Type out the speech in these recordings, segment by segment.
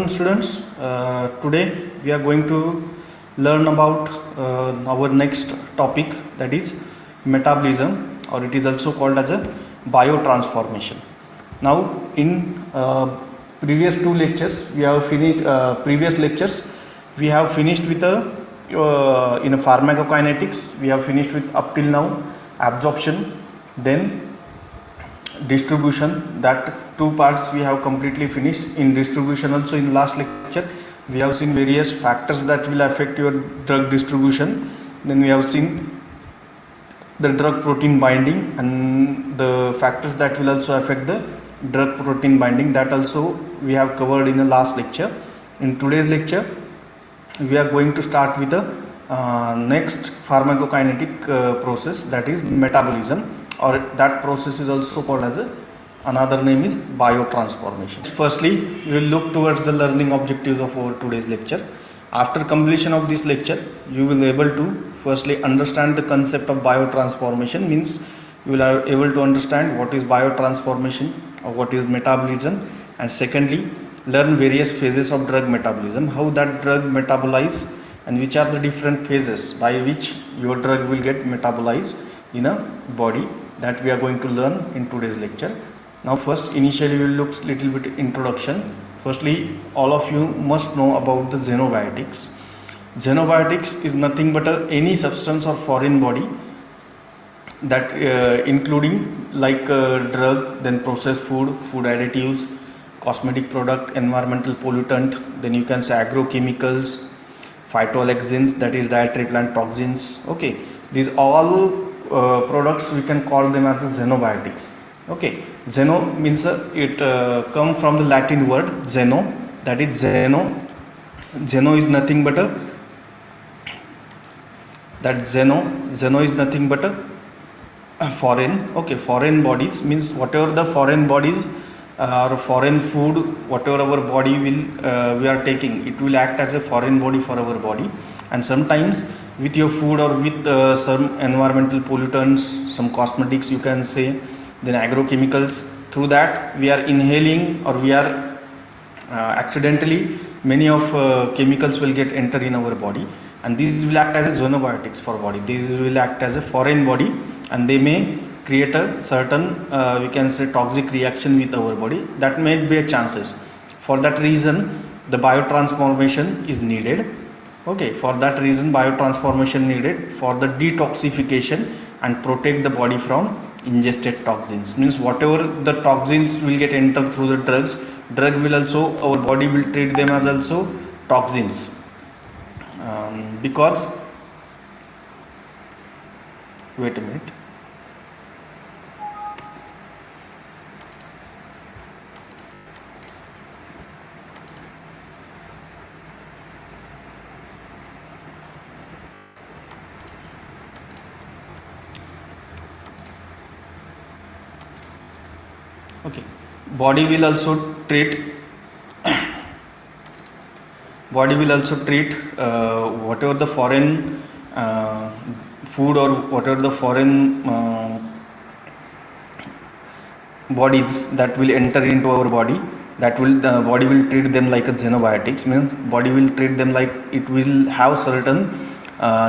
afternoon, students. Today we are going to learn about our next topic, that is metabolism, or it is also called as a biotransformation. Now in previous two lectures we have finished previous lectures we have finished with in a pharmacokinetics. We have finished with up till now absorption, then distribution. That two parts we have completely finished. In distribution also, in last lecture we have seen various factors that will affect your drug distribution. Then we have seen the drug protein binding and the factors that will also affect the drug protein binding. That also we have covered in the last lecture. In today's lecture we are going to start with the next pharmacokinetic process, that is metabolism, or that process is also called as another name is biotransformation. Firstly, we will look towards the learning objectives of our today's lecture. After completion of this lecture, you will be able to firstly understand the concept of biotransformation, means you will are able to understand what is biotransformation or what is metabolism, and secondly learn various phases of drug metabolism, how that drug metabolize and which are the different phases by which your drug will get metabolized in a body. That we are going to learn in today's lecture. Now first, initially we will look little bit introduction. Firstly, all of you must know about the xenobiotics. Xenobiotics is nothing but any substance or foreign body that including like drug, then processed food, food additives, cosmetic product, environmental pollutant, then you can say agrochemicals, phytoalexins, that is dietary plant toxins. Okay, these all products we can call them as xenobiotics. Okay, xeno means it come from the Latin word xeno, that is xeno. Xeno is nothing but xeno is nothing but foreign. Okay, foreign bodies means whatever the foreign bodies or foreign food, whatever our body will we are taking, it will act as a foreign body for our body. And sometimes with your food or with some environmental pollutants, some cosmetics you can say, then agrochemicals, through that we are inhaling or we are accidentally many of chemicals will get enter in our body, and these will act as a xenobiotics for body. These will act as a foreign body and they may create a certain we can say toxic reaction with our body. That may be a chances. For that reason the biotransformation is needed. Okay, for that reason biotransformation needed for the detoxification and protect the body from ingested toxins. Means whatever the toxins will get entered through the drug will also, our body will treat them as also toxins, because wait a minute. Okay, body will also treat whatever the foreign food or whatever the foreign bodies that will enter into our body, that will the body will treat them like a xenobiotics. Means body will treat them like it will have certain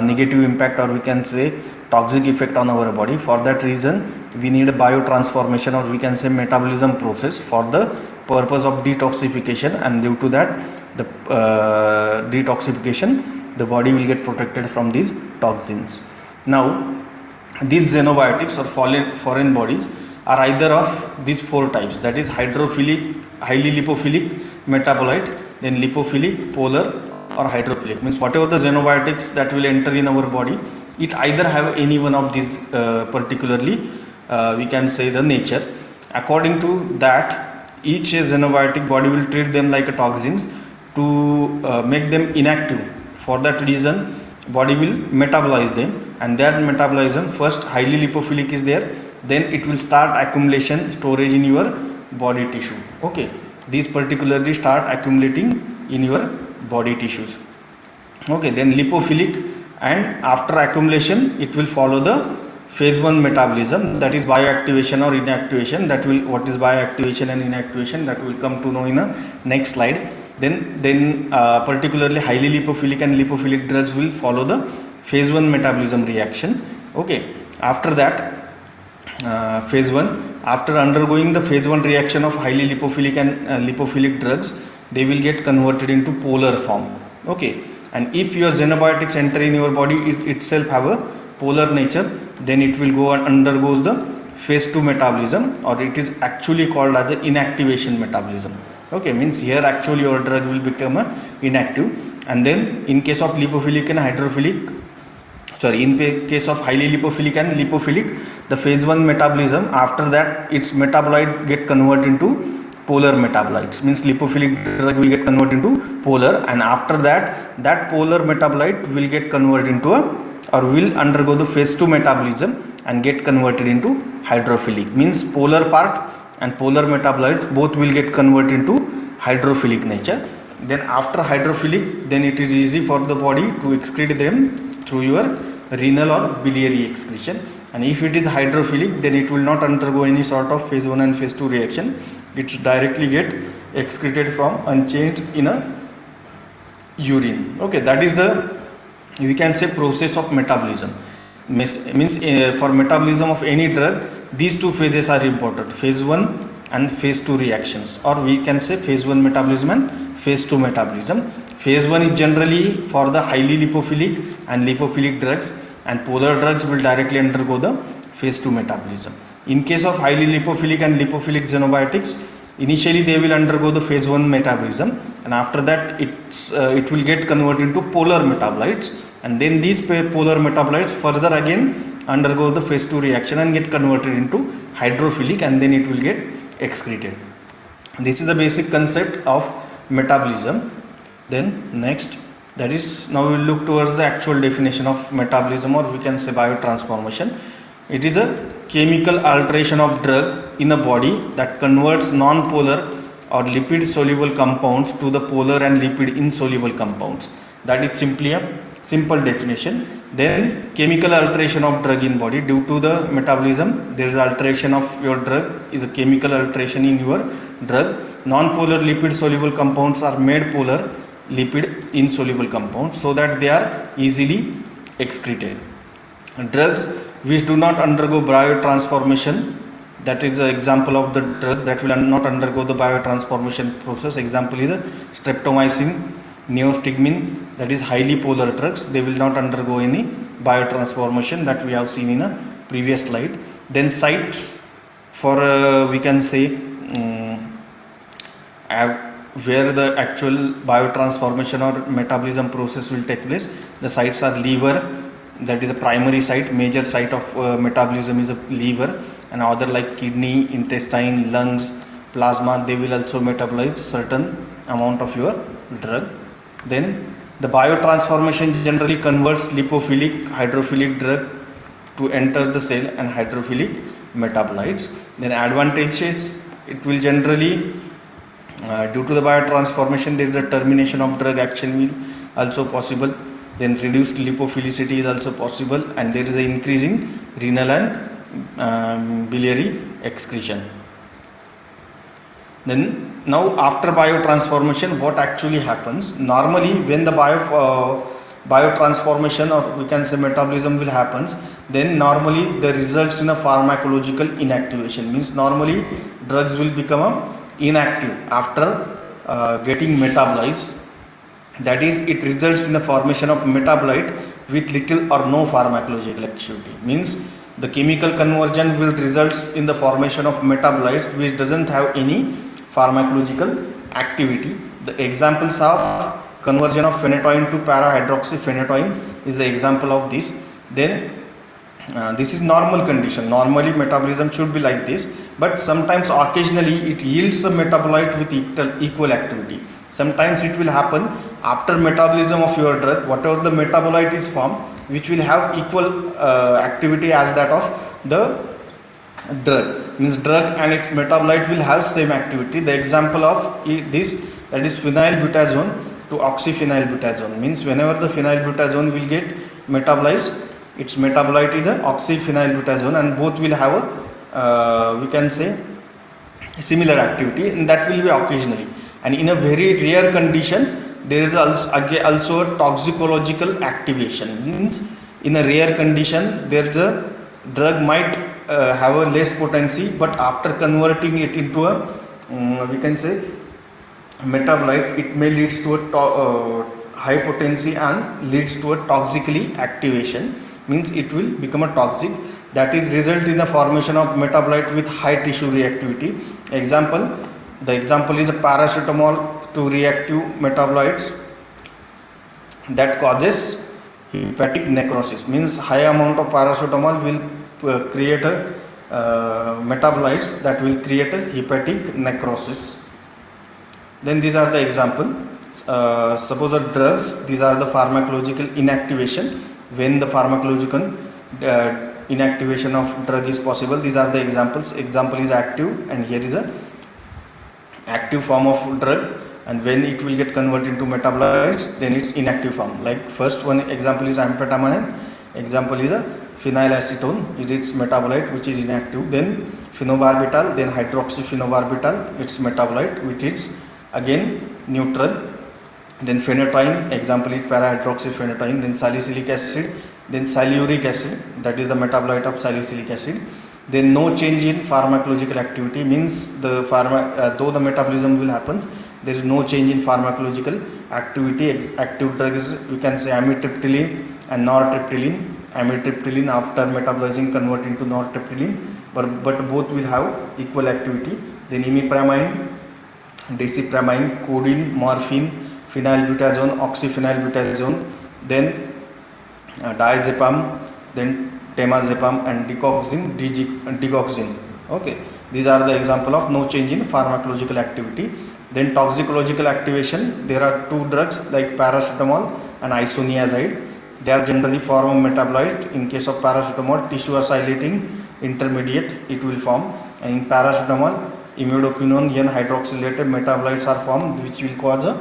negative impact, or we can say toxic effect on our body. For that reason we need a biotransformation, or we can say metabolism process, for the purpose of detoxification, and due to that the detoxification the body will get protected from these toxins. Now these xenobiotics or foreign bodies are either of these four types, that is hydrophilic, highly lipophilic, metabolite, then lipophilic, polar, or hydrophilic. Means whatever the xenobiotics that will enter in our body, it either have any one of these particularly we can say the nature. According to that, each xenobiotic body will treat them like a toxins to make them inactive. For that reason body will metabolize them, and that metabolism, first highly lipophilic is there, then it will start accumulation, storage in your body tissue. Okay, these particularly start accumulating in your body tissues. Okay, then lipophilic, and after accumulation it will follow the phase 1 metabolism, that is bioactivation or inactivation. That will, what is bioactivation and inactivation, that will come to know in a next slide. then particularly highly lipophilic and lipophilic drugs will follow the phase 1 metabolism reaction. Okay, after that phase 1, after undergoing the phase 1 reaction of highly lipophilic and lipophilic drugs, they will get converted into polar form. Okay, and if your xenobiotics enter in your body, it itself have a polar nature, then it will go and undergoes the phase 2 metabolism, or it is actually called as a inactivation metabolism. Okay, means here actually your drug will become inactive, and then in case of lipophilic and hydrophilic, in case of highly lipophilic and lipophilic, the phase 1 metabolism, after that its metabolite get converted into polar metabolites, means lipophilic drug will get converted into polar, and after that polar metabolite will get converted into or will undergo the phase 2 metabolism and get converted into hydrophilic, means polar part and polar metabolites both will get converted into hydrophilic nature. Then after hydrophilic, then it is easy for the body to excrete them through your renal or biliary excretion, and if it is hydrophilic, then it will not undergo any sort of phase 1 and phase 2 reaction. It's directly get excreted from unchanged in a urine. Okay, that is the, we can say, process of metabolism. Means for metabolism of any drug, these two phases are important, phase 1 and phase 2 reactions, or we can say phase 1 metabolism and phase 2 metabolism. Phase 1 is generally for the highly lipophilic and lipophilic drugs, and polar drugs will directly undergo the phase 2 metabolism. In case of highly lipophilic and lipophilic xenobiotics, initially they will undergo the phase 1 metabolism, and after that it will get converted into polar metabolites, and then these polar metabolites further again undergo the phase 2 reaction and get converted into hydrophilic, and then it will get excreted. This is the basic concept of metabolism. Then next, that is, now we will look towards the actual definition of metabolism, or we can say biotransformation. It is a chemical alteration of drug in a body that converts non-polar or lipid soluble compounds to the polar and lipid insoluble compounds. That is simply a simple definition. Then chemical alteration of drug in body, due to the metabolism there is alteration of your drug, is a chemical alteration in your drug. Non-polar lipid soluble compounds are made polar lipid insoluble compounds, so that they are easily excreted. Drugs which do not undergo biotransformation, that is the example of the drugs that will not undergo the biotransformation process. Example is the streptomycin, neostigmine, that is highly polar drugs. They will not undergo any biotransformation, that we have seen in a previous slide. Then sites for we can say where the actual biotransformation or metabolism process will take place. The sites are liver, that is the primary site, major site of metabolism is a liver, and other like kidney, intestine, lungs, plasma, they will also metabolize certain amount of your drug. Then the biotransformation generally converts lipophilic, hydrophilic drug to enter the cell and hydrophilic metabolites. Then advantages, it will generally due to the biotransformation there is a termination of drug action will also possible. Then reduced lipophilicity is also possible, and there is an increase in renal and biliary excretion. Then now after biotransformation, what actually happens? Normally when the biotransformation, or we can say metabolism will happens, then normally the results in a pharmacological inactivation, means normally drugs will become inactive after getting metabolized. That is, it results in the formation of metabolite with little or no pharmacological activity, means the chemical conversion will result in the formation of metabolites which doesn't have any pharmacological activity. The examples of conversion of phenytoin to para-hydroxyphenytoin is the example of this. Then this is normal condition. Normally metabolism should be like this, but sometimes occasionally it yields a metabolite with equal activity. Sometimes it will happen after metabolism of your drug, whatever the metabolite is formed, which will have equal activity as that of the drug, means drug and its metabolite will have same activity. The example of this, that is phenylbutazone to oxyphenylbutazone, means whenever the phenylbutazone will get metabolized, its metabolite is the oxyphenylbutazone, and both will have a we can say similar activity, and that will be occasionally. And in a very rare condition, there is also a toxicological activation. Means in a rare condition, there is a drug might have a less potency, but after converting it into a we can say metabolite, it may leads to a high potency and leads to a toxically activation. Means it will become a toxic, that is result in the formation of metabolite with high tissue reactivity. The example is a paracetamol to reactive metabolites that causes hepatic necrosis. Means high amount of paracetamol will create a metabolites that will create a hepatic necrosis. Then these are the example. Suppose a drugs, these are the pharmacological inactivation. When the pharmacological inactivation of drug is possible, these are the examples. Example is active, and here is a active form of drug, and when it will get converted into metabolites, then it's inactive form. Like first one example is amphetamine, example is a phenylacetone, is its metabolite which is inactive. Then phenobarbital, then hydroxyphenobarbital, its metabolite which is again neutral. Then phenytoin, example is para-hydroxyphenytoin. Then salicylic acid, then silyuric acid, that is the metabolite of salicylic acid. Then no change in pharmacological activity, means the though the metabolism will happens, there is no change in pharmacological activity. Active drug is, we can say, amitriptyline and nortriptyline. Amitriptyline after metabolizing convert into nortriptyline, but both will have equal activity. Then imipramine, desipramine, codeine, morphine, phenylbutazone, oxyphenylbutazone, then diazepam, then temazepam, and digoxin. Okay, these are the example of no change in pharmacological activity. Then toxicological activation, there are two drugs like paracetamol and isoniazid. They are generally form a metabolite. In case of paracetamol, tissue acylating intermediate it will form, and in paracetamol, imidoquinone and hydroxylated metabolites are formed, which will cause a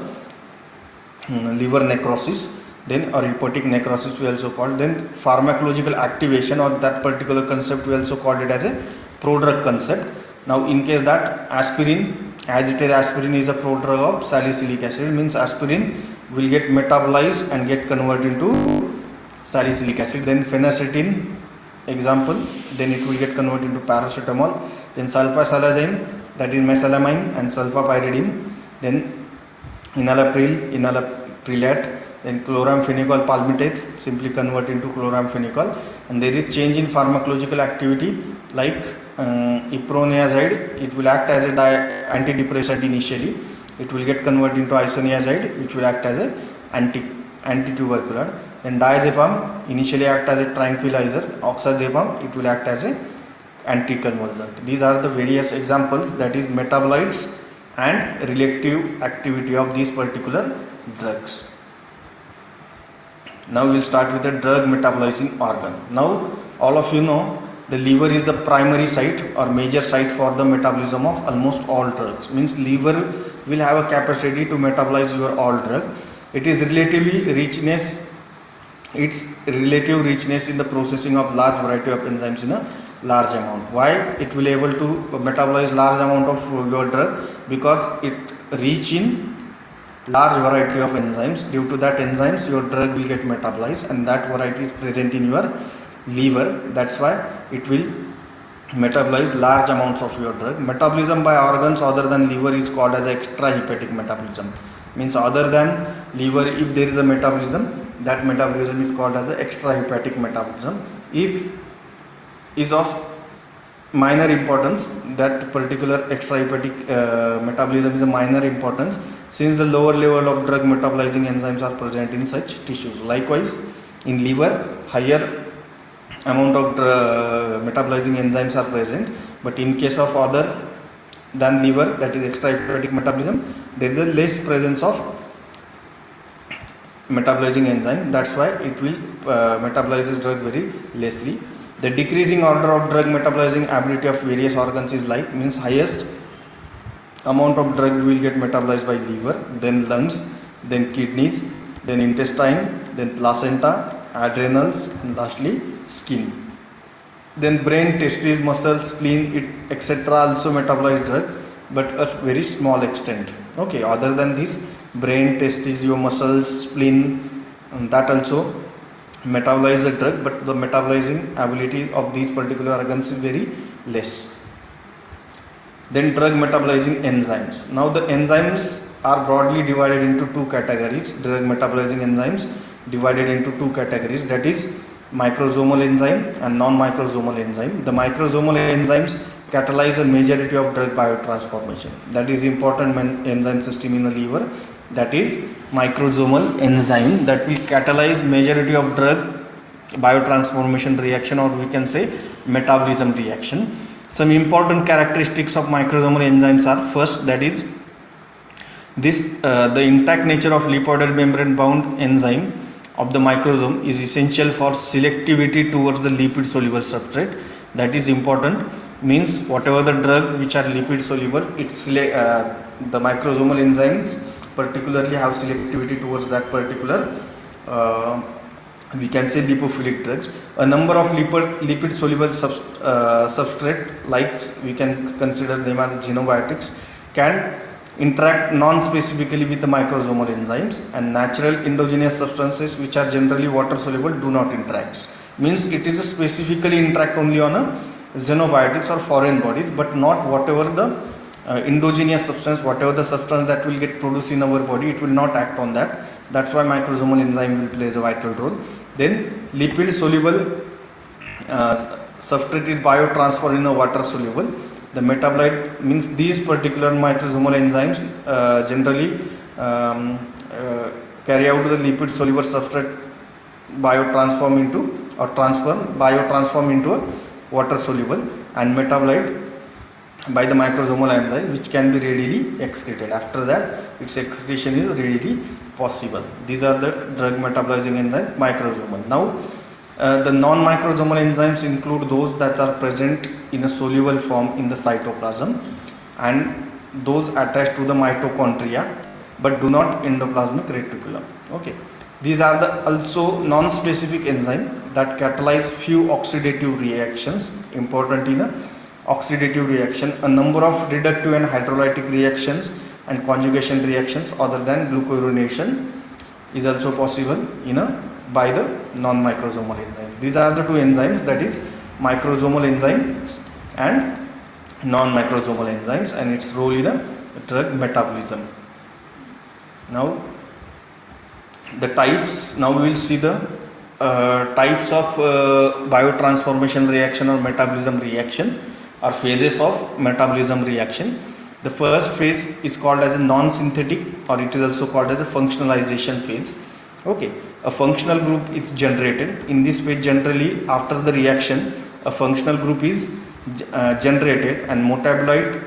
liver necrosis, then or hepatic necrosis we also call. Then pharmacological activation or that particular concept we also called it as a prodrug concept. Now in case that aspirin, as it is aspirin is a prodrug of salicylic acid, means aspirin will get metabolized and get converted into salicylic acid. Then phenacetin, example, then it will get converted into paracetamol. Then sulfasalazine, that is mesalamine, and sulfapyridine. Then enalaprilat, then chloramphenicol palmitate, simply convert into chloramphenicol. And there is change in pharmacological activity, like iproniazide, it will act as a antidepressant initially, it will get converted into isoniazide, which will act as a antitubercular. Then diazepam initially act as a tranquilizer, oxazepam it will act as a anticonvulsant. These are the various examples, that is metabolites and relative activity of these particular drugs. Now we will start with the drug metabolizing organ. Now all of you know the liver is the primary site or major site for the metabolism of almost all drugs. Means liver will have a capacity to metabolize your all drug. It is relative richness in the processing of large variety of enzymes in a large amount. Why it will able to metabolize large amount of your drug? Because it reach in large variety of enzymes. Due to that enzymes your drug will get metabolized, and that variety is present in your liver. That's why it will metabolize large amounts of your drug. Metabolism by organs other than liver is called as extrahepatic metabolism. Means other than liver, if there is a metabolism, that metabolism is called as the extrahepatic metabolism. If is of minor importance, that particular extrahepatic metabolism is a minor importance, since the lower level of drug metabolizing enzymes are present in such tissues. Likewise, in liver, higher amount of metabolizing enzymes are present, but in case of other than liver, that is extrahepatic metabolism, there is a less presence of metabolizing enzyme. That's why it will metabolize this drug very lessly. The decreasing order of drug metabolizing ability of various organs is like, means highest amount of drug will get metabolized by liver, then lungs, then kidneys, then intestine, then placenta, adrenals, and lastly skin. Then brain, testes, muscles, spleen, etc. also metabolize drug. but a very small extent. Okay, other than this, brain, testes, your muscles, spleen, that also metabolize the drug, but the metabolizing ability of these particular organs is very less. Then drug metabolizing enzymes. Now the enzymes are broadly divided into two categories. Drug metabolizing enzymes divided into two categories, that is microsomal enzyme and non-microsomal enzyme. The microsomal enzymes catalyze a majority of drug biotransformation. That is important enzyme system in the liver, that is microsomal enzyme, that will catalyze majority of drug biotransformation reaction, or we can say metabolism reaction. Some important characteristics of microsomal enzymes are, first, that is this the intact nature of lipoidal membrane bound enzyme of the microsome is essential for selectivity towards the lipid soluble substrate. That is important, means whatever the drug which are lipid soluble, it's the microsomal enzymes particularly have selectivity towards that particular we can say lipophilic drugs. A number of lipid soluble substrate, like we can consider them as xenobiotics, can interact non-specifically with the microsomal enzymes, and natural endogenous substances which are generally water soluble do not interact. Means it is specifically interact only on a xenobiotics or foreign bodies, but not whatever the endogenous substance, whatever the substance that will get produced in our body, it will not act on that. That's why microsomal enzyme will play a vital role. Then lipid soluble substrate is biotransfer in a water soluble. The metabolite, means these particular microsomal enzymes generally carry out the lipid soluble substrate biotransform into a water soluble, and metabolite by the microsomal enzyme, which can be readily excreted. After that, its excretion is readily possible. These are the drug metabolizing enzyme, microsomal. Now the non-microsomal enzymes include those that are present in a soluble form in the cytoplasm, and those attached to the mitochondria but do not endoplasmic reticulum. Okay, these are the also non-specific enzyme that catalyze few oxidative reactions. Important in a oxidative reaction, a number of reductive and hydrolytic reactions and conjugation reactions other than glucuronation is also possible in a by the non-microsomal enzyme. These are the two enzymes, that is microsomal enzymes and non-microsomal enzymes, and its role in a drug metabolism. Now the types, now we will see the types of biotransformation reaction or metabolism reaction, or phases of metabolism reaction. The first phase is called as a non-synthetic, or it is also called as a functionalization phase. Okay, a functional group is generated. In this phase, generally after the reaction, a functional group is generated, and metabolite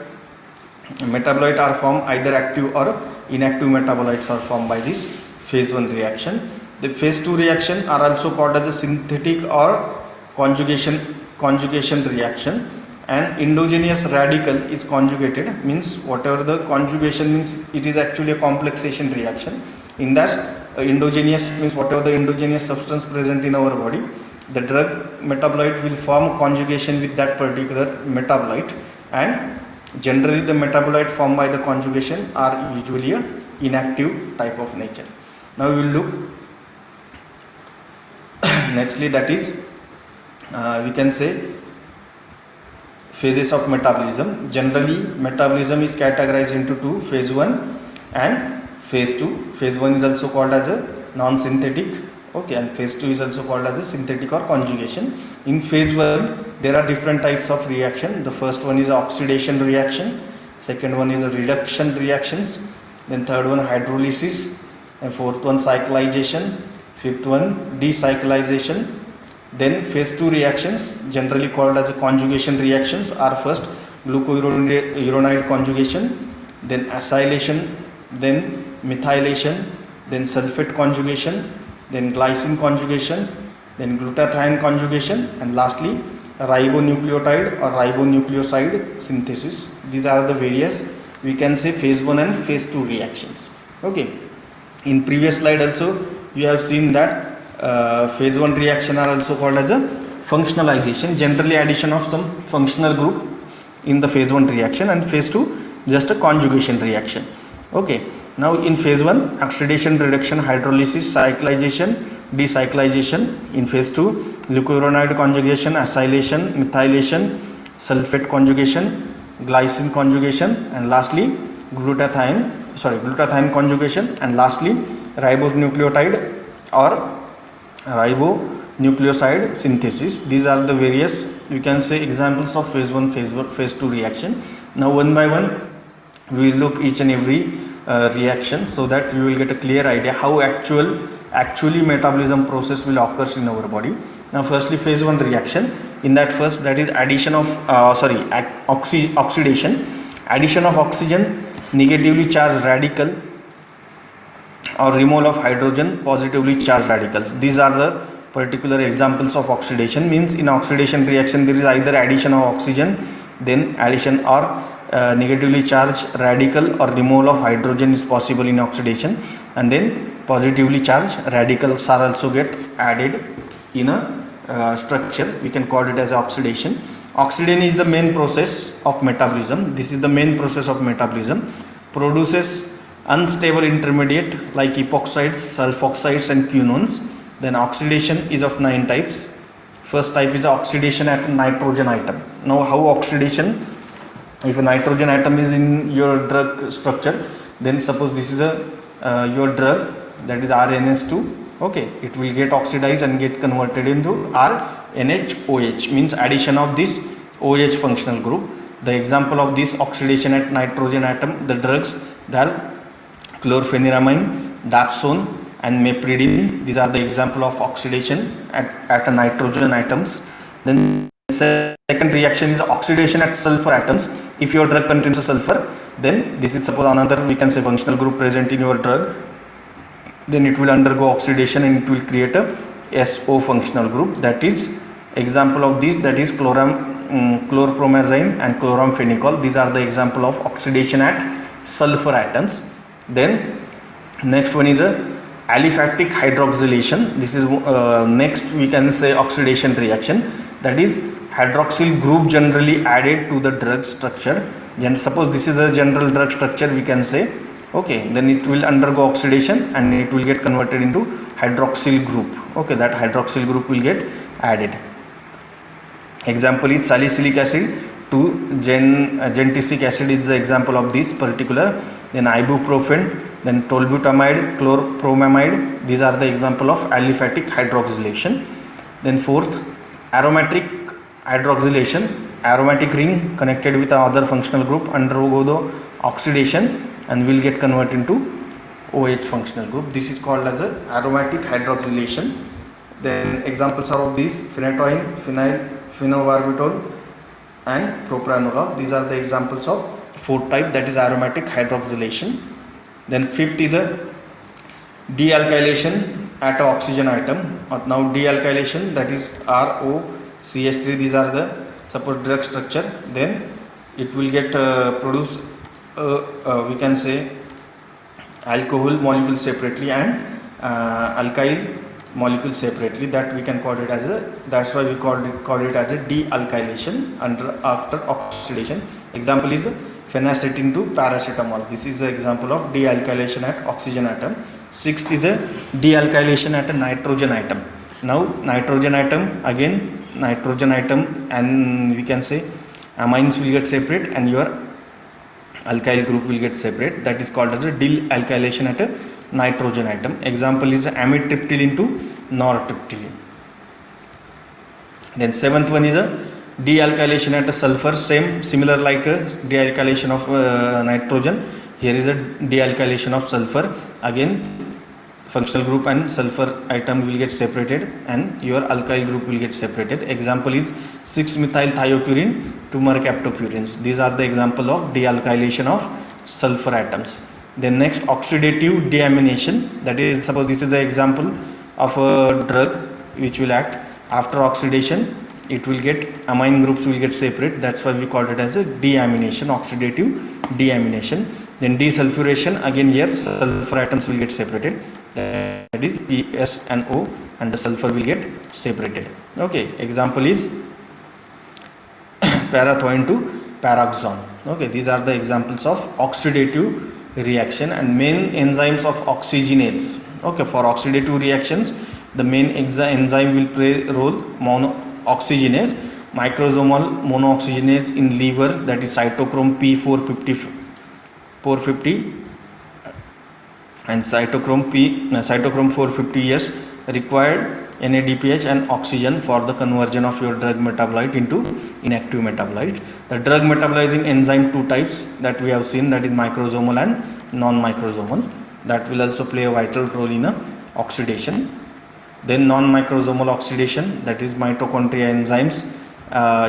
are formed, either active or inactive metabolites are formed by this phase 1 reaction. The phase 2 reaction are also called as a synthetic or conjugation reaction, and endogenous radical is conjugated, means whatever the conjugation means, it is actually a complexation reaction. In that endogenous means whatever the endogenous substance present in our body, the drug metabolite will form conjugation with that particular metabolite, and generally the metabolite formed by the conjugation are usually a inactive type of nature. Now we will look nextly, that is we can say phases of metabolism. Generally metabolism is categorized into two, phase 1 and phase 2. Phase 1 is also called as a non-synthetic, okay, and phase 2 is also called as a synthetic or conjugation. In phase 1 there are different types of reaction. The first one is oxidation reaction, second one is a reduction reactions, then third one hydrolysis, and fourth one cyclization, fifth one decyclization. Then phase 2 reactions, generally called as a conjugation reactions, are first glucuronide conjugation, then acylation, then methylation, then sulfate conjugation, then glycine conjugation, then glutathione conjugation, and lastly ribonucleotide or ribonucleoside synthesis. These are the various, we can say, phase 1 and phase 2 reactions. Okay, in previous slide also you have seen that phase 1 reaction are also called as a functionalization, generally addition of some functional group in the phase 1 reaction, and phase 2 just a conjugation reaction. Okay, now in phase 1, oxidation, reduction, hydrolysis, cyclization, decyclization. In phase 2, leucovoronide conjugation, acylation, methylation, sulfate conjugation, glycine conjugation, and lastly glutathione conjugation, and lastly ribonucleotide or ribonucleoside synthesis. These are the various, you can say, examples of phase 1, phase 2 reaction. Now one by one we will look each and every reaction, so that you will get a clear idea how actually metabolism process will occur in our body. Now firstly, phase 1 reaction. In that first, that is addition of oxidation, addition of oxygen, negatively charged radical, or removal of hydrogen, positively charged radicals. These are the particular examples of oxidation. Means in oxidation reaction there is either addition of oxygen, then addition or negatively charged radical or removal of hydrogen is possible in oxidation, and then positively charged radicals are also get added in a structure. We can call it as oxidation. Oxidation is the main process of metabolism. This is the main process of metabolism. Produces unstable intermediate like epoxides, sulfoxides and quinones. Then oxidation is of 9 types. First type is oxidation at nitrogen atom. Now how oxidation, if a nitrogen atom is in your drug structure, then suppose this is your drug, that is RNS2. Okay, it will get oxidized and get converted into RNHOH, means addition of this OH functional group. The example of this oxidation at nitrogen atom, the drugs, they are chlorpheniramine, dapsone and mepridine. These are the example of oxidation at a nitrogen atoms. Then second reaction is oxidation at sulfur atoms. If your drug contains a sulfur, then this is suppose another, we can say, functional group present in your drug, then it will undergo oxidation and it will create a SO functional group. That is example of this, that is chlorpromazine and chloramphenicol. These are the example of oxidation at sulfur atoms. Then next one is a aliphatic hydroxylation. This is next, we can say, oxidation reaction, that is hydroxyl group generally added to the drug structure. Then suppose this is a general drug structure, we can say, okay, then it will undergo oxidation and it will get converted into hydroxyl group. Okay, that hydroxyl group will get added. Example is salicylic acid to gentisic acid is the example of this particular. Then ibuprofen, then tolbutamide, chlorpromamide. These are the example of aliphatic hydroxylation. Then fourth, aromatic hydroxylation. Aromatic ring connected with another functional group undergo the oxidation and will get converted into OH functional group. This is called as a aromatic hydroxylation. Then examples are of these: phenytoin, phenyl, phenobarbital and propranolol. These are the examples of fourth type, that is aromatic hydroxylation. Then fifth is a dealkylation at oxygen atom. Now dealkylation, that is ROCH3. These are the suppose drug structure, then it will get produce we can say alcohol molecule separately and alkyl molecule separately. That we can call it as a, that's why we call it as a dealkylation after oxidation. Example is phenacetin to paracetamol. This is the example of dealkylation at oxygen atom. Sixth is a dealkylation at a nitrogen atom. Now nitrogen atom, again nitrogen atom, and we can say amines will get separate and your alkyl group will get separate. That is called as a dealkylation at a nitrogen atom. Example is amitriptyline to nortriptyline. Then seventh one is a dealkylation at a sulfur, similar like a dealkylation of nitrogen. Here is a dealkylation of sulfur. Again functional group and sulfur atom will get separated and your alkyl group will get separated. Example is 6-methylthiopurine to mercaptopurines. These are the example of dealkylation of sulfur atoms. Then next, oxidative deamination, that is suppose this is the example of a drug which will act after oxidation, it will get amine groups will get separate. That's why we called it as a deamination, oxidative deamination. Then desulfuration, again here sulfur atoms will get separated, that is PS and O, and the sulfur will get separated. Okay, example is parathione to paraxone. Okay, these are the examples of oxidative reaction and main enzymes of oxygenases. Okay, for oxidative reactions the main enzyme will play role oxygenase, microsomal monooxygenase in liver, that is cytochrome P450 and cytochrome 450s required NADPH and oxygen for the conversion of your drug metabolite into inactive metabolite. The drug metabolizing enzyme, two types that we have seen, that is microsomal and non-microsomal, that will also play a vital role in oxidation. Then non-microsomal oxidation, that is mitochondria enzymes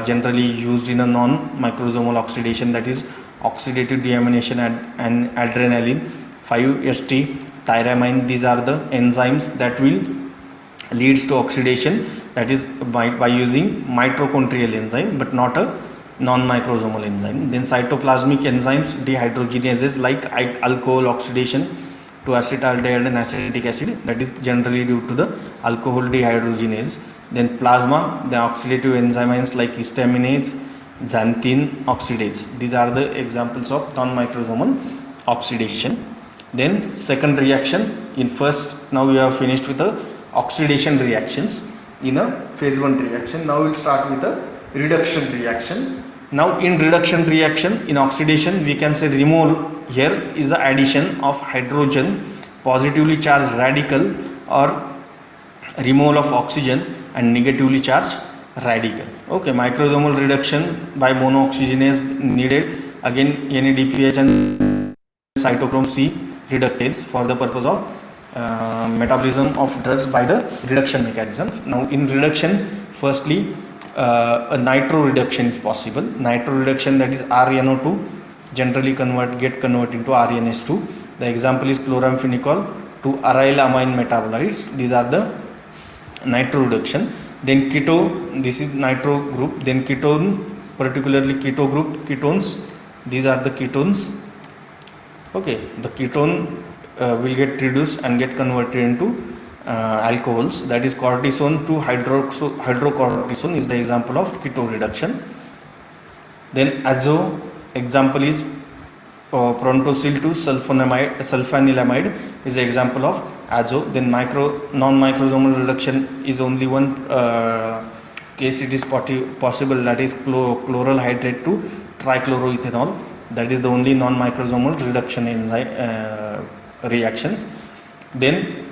generally used in a non-microsomal oxidation, that is oxidative deamination and adrenaline, 5-HT tyramine. These are the enzymes that will leads to oxidation, that is by using mitochondrial enzyme but not a non-microsomal enzyme. Then cytoplasmic enzymes, dehydrogenases, like alcohol oxidation to acetaldehyde and acetic acid, that is generally due to the alcohol dehydrogenase. Then plasma, the oxidative enzymes like histaminase, xanthine oxidase. These are the examples of non-microsomal oxidation. Then second reaction, in first, now we have finished with the oxidation reactions in a phase 1 reaction. Now we'll start with a reduction reaction. Now in reduction reaction, in oxidation we can say remole here is the addition of hydrogen positively charged radical or remole of oxygen and negatively charged radical. Okay, microsomal reduction by monooxygenase needed, again NADPH and cytochrome C reductase for the purpose of metabolism of drugs by the reduction mechanism. Now in reduction, firstly a nitro reduction is possible. Nitro reduction, that is RNO2 generally get converted into RNS2. The example is chloramphenicol to aryl amine metabolites. These are the nitro reduction. Then keto, this is nitro group. Then ketone, particularly keto group ketones, these are the ketones. Okay, the ketone will get reduced and get converted into alcohols, that is cortisone to hydrocortisone is the example of keto reduction. Then azo, example is prontosil to sulfanilamide is the example of azo. Then non-microsomal reduction is only one case it is possible, that is chloral hydrate to trichloroethanol, that is the only non-microsomal reduction enzyme reactions. Then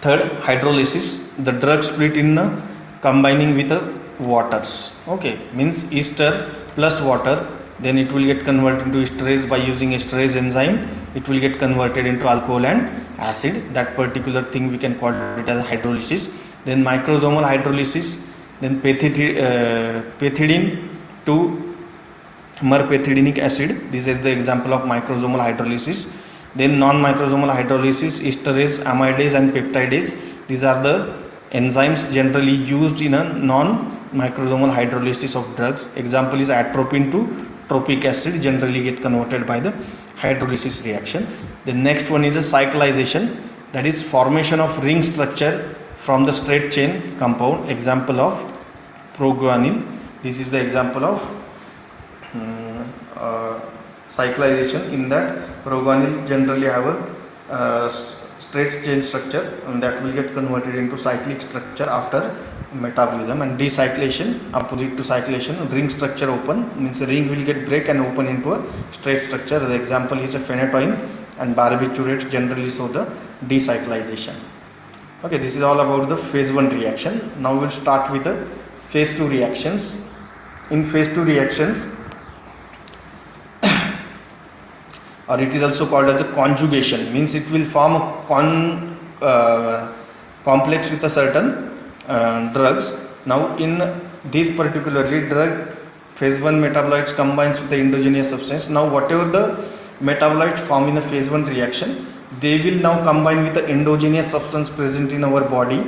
third, hydrolysis, the drug split in combining with waters. Okay, means ester plus water, then it will get converted into esterase by using esterase enzyme, it will get converted into alcohol and acid. That particular thing we can call it as hydrolysis. Then microsomal hydrolysis, then pethidine to merpethidinic acid, this is the example of microsomal hydrolysis. Then non-microsomal hydrolysis, esterase, amidase and peptidase, these are the enzymes generally used in a non-microsomal hydrolysis of drugs. Example is atropine to tropic acid, generally get converted by the hydrolysis reaction. The next one is a cyclization, that is formation of ring structure from the straight chain compound. Example of proguanil, this is the example of cyclization. In that, proguanil generally have a straight chain structure and that will get converted into cyclic structure after metabolism. And decyclation, opposite to cyclation, ring structure open, means the ring will get break and open into a straight structure. The example is a phenytoin and barbiturates generally show the decyclization. Okay, this is all about the phase 1 reaction. Now we will start with the phase 2 reactions. In phase 2 reactions, or it is also called as a conjugation, means it will form a complex with a certain drugs. Now in this particularly drug, phase 1 metabolites combines with the endogenous substance. Now whatever the metabolites formed in the phase 1 reaction, they will now combine with the endogenous substance present in our body,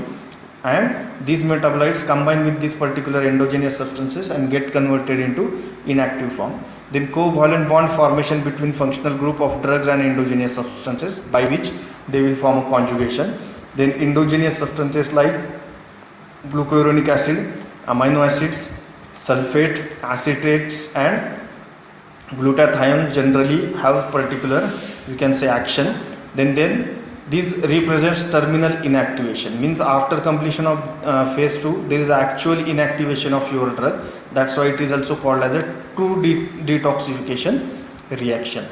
and these metabolites combine with these particular endogenous substances and get converted into inactive form. Then covalent bond formation between functional group of drugs and endogenous substances, by which they will form a conjugation. Then endogenous substances like glucuronic acid, amino acids, sulfate, acetates and Glutathione generally have particular, you can say, action. Then this represents terminal inactivation, means after completion of phase 2 there is actual inactivation of your drug. That's why it is also called as a true detoxification reaction.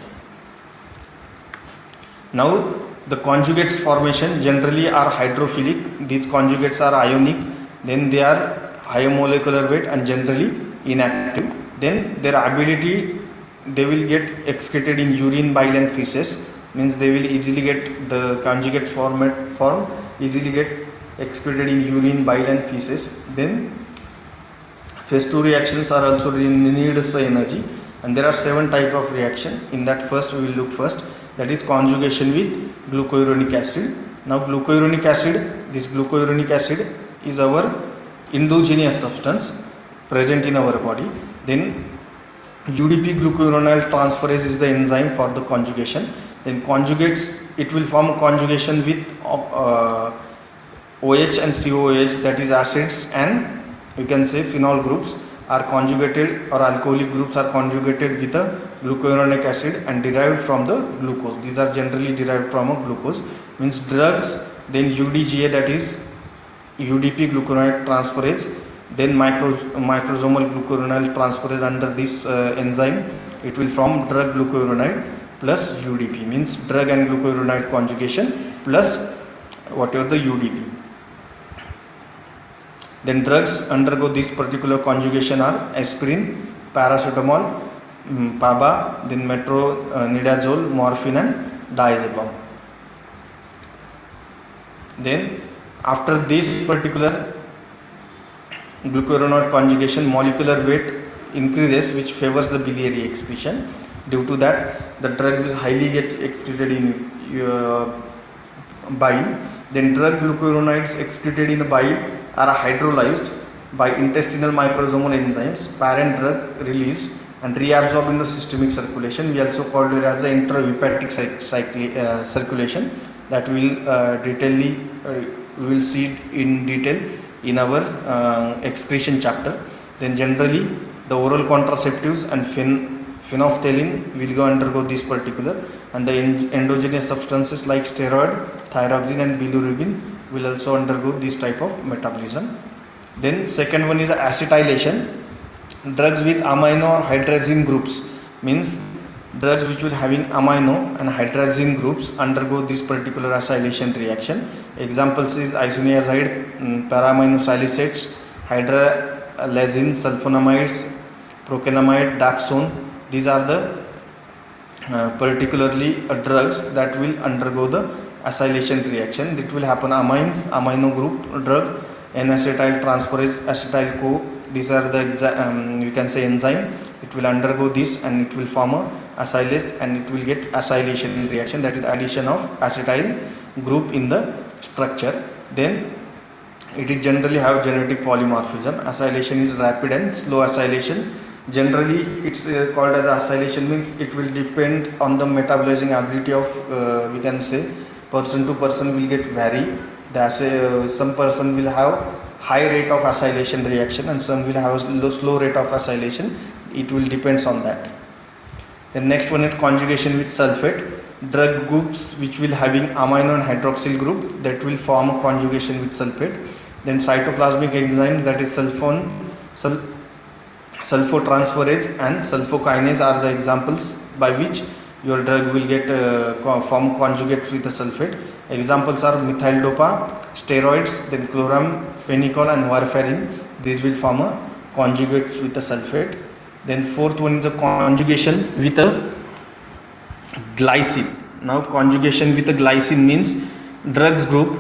Now the conjugates formation generally are hydrophilic. These conjugates are ionic, then they are higher molecular weight and generally inactive. Then their ability, they will get excreted in urine, bile and feces, means they will easily get the conjugate form easily get excreted in urine, bile and feces. Then phase 2 reactions are also need energy, and there are 7 types of reaction. In that first we will look first, that is conjugation with glucouronic acid. Now glucouronic acid, this glucouronic acid is our endogenous substance present in our body. Then UDP glucuronyl transferase is the enzyme for the conjugation. Then conjugates, it will form conjugation with OH and COOH, that is acids and you can say phenol groups are conjugated, or alcoholic groups are conjugated with a glucuronic acid and derived from the glucose. These are generally derived from a glucose, means drugs. Then UDGA, that is UDP glucuronyl transferase, then microsomal glucuronyl transferase under this enzyme, it will form drug glucuronide plus UDP, means drug and glucuronide conjugation plus whatever the UDP. Then drugs undergo this particular conjugation are aspirin, paracetamol, PABA, then metronidazole, morphine and diazepam. Then after this particular glucuronide conjugation, molecular weight increases, which favors the biliary excretion. Due to that, the drug is highly get excreted in bile. Then drug glucuronides excreted in the bile are hydrolyzed by intestinal microsomal enzymes, parent drug released and reabsorbed into systemic circulation. We also called it as an intrahepatic circulation, that will we will see it in detail in our excretion chapter. Then generally the oral contraceptives and phenolphthalein will go undergo this particular, and the endogenous substances like steroid, thyroxine and bilirubin will also undergo this type of metabolism. Then second one is acetylation. Drugs with amino or hydrazine groups, means drugs which will having amino and hydrazine groups undergo this particular acylation reaction. Examples is isoniazide, paraminosialicates, hydralazine, sulfonamides, prokenamide, dapsone. These are the particularly drugs that will undergo the acylation reaction. It will happen amines, amino group drug, N-acetyl transferase, acetyl-CoA. These are the you can say enzyme. It will undergo this and it will form a acylase and it will get acylation reaction, that is addition of acetyl group in the structure. Then it is generally have genetic polymorphism. Acylation is rapid and slow acylation. Generally it's called as acylation, means it will depend on the metabolizing ability of we can say person to person will get vary. Some person will have high rate of acylation reaction and some will have a slow rate of acylation. It will depends on that. The next one is conjugation with sulfate. Drug groups which will having amino and hydroxyl group, that will form a conjugation with sulfate. Then cytoplasmic enzyme, that is sulfotransferase and sulfokinase are the examples by which your drug will get form conjugate with the sulfate. Examples are methyl dopa, steroids, then chloramphenicol and warfarin. These will form a conjugate with the sulfate. Then fourth one is a conjugation with a glycine. Now conjugation with a glycine means drugs group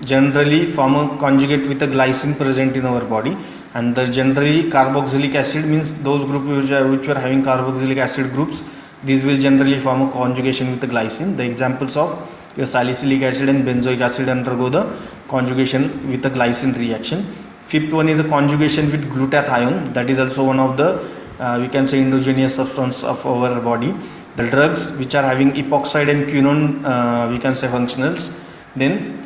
generally form a conjugate with a glycine present in our body, and the generally carboxylic acid, means those groups which are having carboxylic acid groups, these will generally form a conjugation with the glycine. The examples of your salicylic acid and benzoic acid undergo the conjugation with the glycine reaction. Fifth one is a conjugation with glutathione, that is also one of the we can say endogenous substance of our body. The drugs which are having epoxide and quinone we can say functionals. Then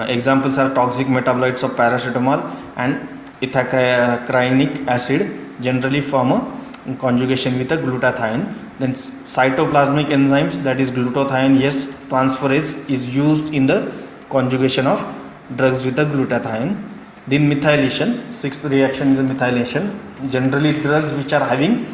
examples are toxic metabolites of paracetamol and ethacrynic acid generally form a in conjugation with a glutathione. Then cytoplasmic enzymes, that is glutathione yes transferase is used in the conjugation of drugs with the glutathione. Then methylation, sixth reaction is a methylation. Generally drugs which are having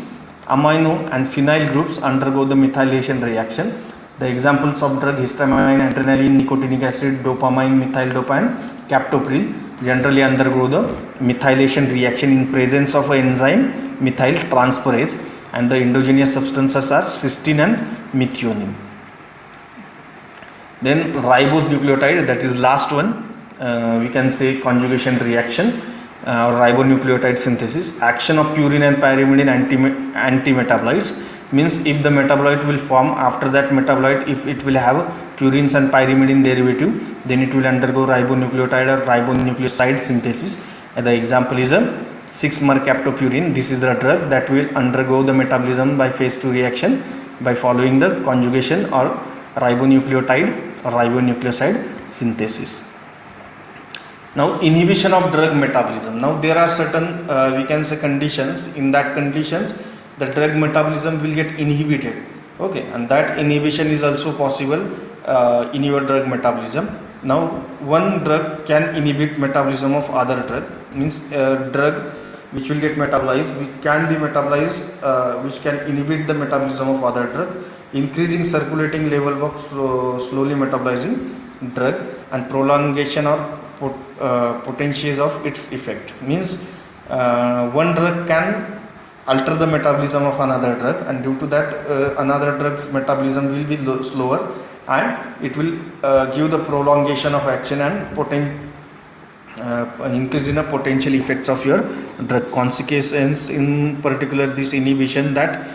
amino and phenyl groups undergo the methylation reaction. The examples of drug histamine, adrenaline, nicotinic acid, dopamine, methyl dopa and captopril generally undergo the methylation reaction in presence of an enzyme methyl transferase, and the endogenous substances are cysteine and methionine. Then ribose nucleotide, that is last one, we can say conjugation reaction or ribonucleotide synthesis. Action of purine and pyrimidine anti-metabolites, means if the metabolite will form after that metabolite, if it will have purines and pyrimidine derivative, then it will undergo ribonucleotide or ribonucleoside synthesis. And the example is a 6-mercaptopurine. This is a drug that will undergo the metabolism by phase 2 reaction by following the conjugation or ribonucleotide or ribonucleoside synthesis. Now inhibition of drug metabolism. Now there are certain we can say conditions. In that conditions the drug metabolism will get inhibited, okay, and that inhibition is also possible in your drug metabolism. Now one drug can inhibit metabolism of other drug, means drug which will get metabolized, which can be metabolized, which can inhibit the metabolism of other drug, increasing circulating level of slowly metabolizing drug, and prolongation or potentiation of its effect, means one drug can alter the metabolism of another drug, and due to that another drug's metabolism will be slower, and it will give the prolongation of action and increase in the potential effects of your drug. Consequences in particular this inhibition that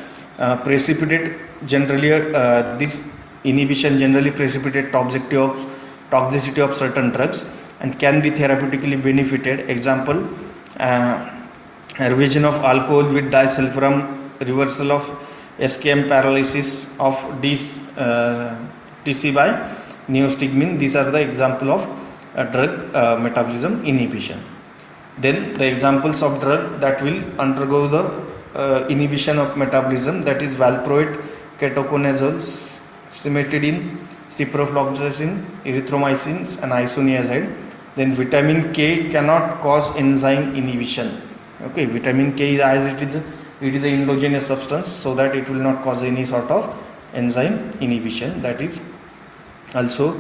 precipitate generally this inhibition generally precipitate toxicity of certain drugs and can be therapeutically benefited. Example, revision of alcohol with disulfiram, reversal of SKM paralysis of TC by neostigmine. These are the example of drug metabolism inhibition. Then the examples of drug that will undergo the inhibition of metabolism, that is valproate, ketoconazole, cimetidine, ciprofloxacin, erythromycin and isoniazid. Then vitamin K cannot cause enzyme inhibition. Okay, vitamin K, as it is an endogenous substance, so that it will not cause any sort of enzyme inhibition. That is also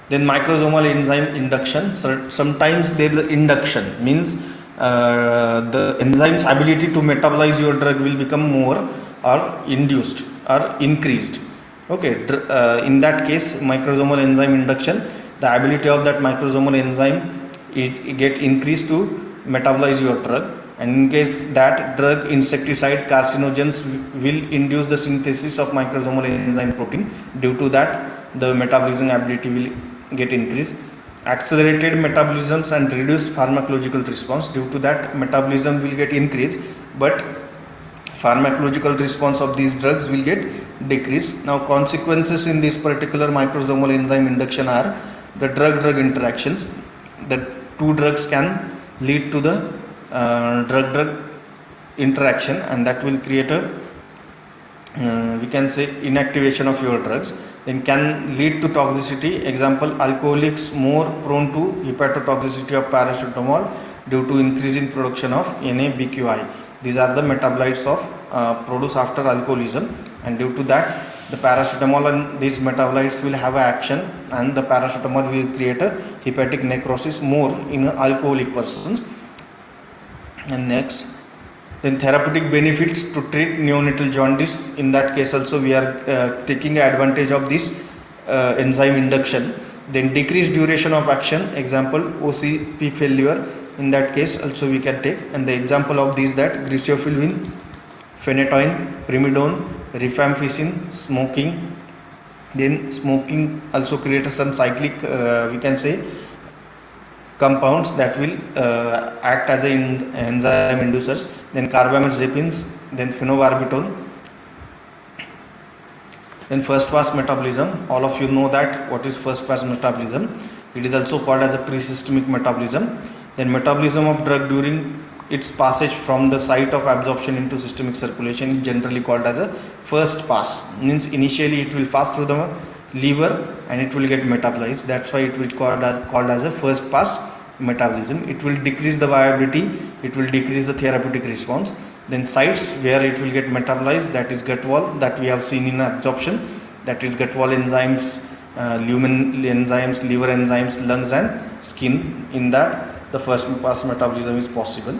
then microsomal enzyme induction. Sometimes there is induction, means the enzyme's ability to metabolize your drug will become more or induced or increased. Okay, in that case microsomal enzyme induction, the ability of that microsomal enzyme it get increased to metabolize your drug, and in case that drug insecticide carcinogens will induce the synthesis of microsomal enzyme protein. Due to that the metabolism ability will get increased. Accelerated metabolisms and reduced pharmacological response. Due to that metabolism will get increased, but pharmacological response of these drugs will get decreased. Now consequences in this particular microsomal enzyme induction are the drug-drug interactions. The two drugs can lead to the drug-drug interaction, and that will create a we can say inactivation of your drugs. Then can lead to toxicity. Example, alcoholics more prone to hepatotoxicity of paracetamol due to increasing production of NABQI. These are the metabolites of produced after alcoholism, and due to that the paracetamol and these metabolites will have action, and the paracetamol will create a hepatic necrosis more in alcoholic persons. And next, then therapeutic benefits to treat neonatal jaundice. In that case also we are taking advantage of this enzyme induction. Then decreased duration of action. Example, OCP failure. In that case also we can take, and the example of these that griseofulvin, phenytoin, primidone, rifampicin, smoking. Then smoking also creates some cyclic we can say compounds that will act as an enzyme inducers. Then carbamazepines, then phenobarbital. Then first pass metabolism. All of you know that what is first pass metabolism. It is also called as a pre-systemic metabolism. Then metabolism of drug during its passage from the site of absorption into systemic circulation is generally called as a first pass. Means initially it will pass through the liver and it will get metabolized. That's why it will called as a first pass metabolism. It will decrease the viability, it will decrease the therapeutic response. Then sites where it will get metabolized, that is gut wall, that we have seen in absorption, that is gut wall enzymes, lumen enzymes, liver enzymes, lungs and skin. In that the first pass metabolism is possible.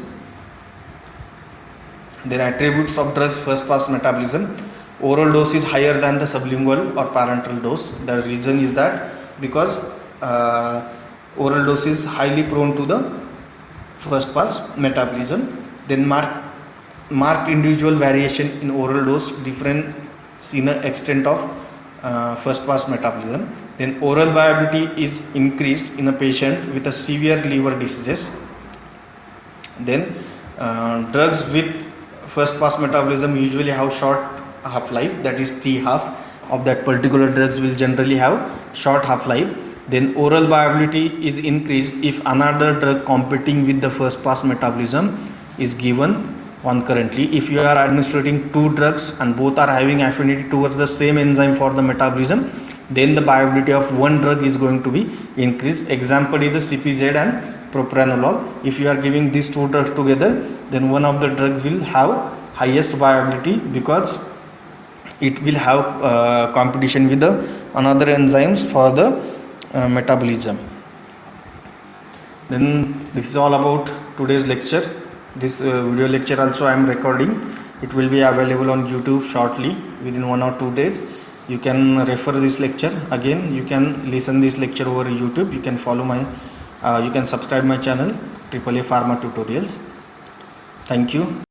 Then attributes of drugs first pass metabolism. Oral dose is higher than the sublingual or parenteral dose. The reason is that because oral dose is highly prone to the first pass metabolism. Then marked individual variation in oral dose difference in the extent of first pass metabolism. Then oral viability is increased in a patient with a severe liver diseases. Then drugs with first pass metabolism usually have short half-life, that is T half of that particular drugs will generally have short half-life. Then oral viability is increased if another drug competing with the first pass metabolism is given concurrently. If you are administering two drugs and both are having affinity towards the same enzyme for the metabolism, then the viability of one drug is going to be increased. Example is the CPZ and propranolol. If you are giving these two drugs together, then one of the drug will have highest viability because it will have competition with the another enzymes for the metabolism. Then this is all about today's lecture. This video lecture also I am recording. It will be available on YouTube shortly within 1 or 2 days. You can refer this lecture again. You can listen this lecture over YouTube. You can follow my you can subscribe my channel AAA Pharma Tutorials. Thank you.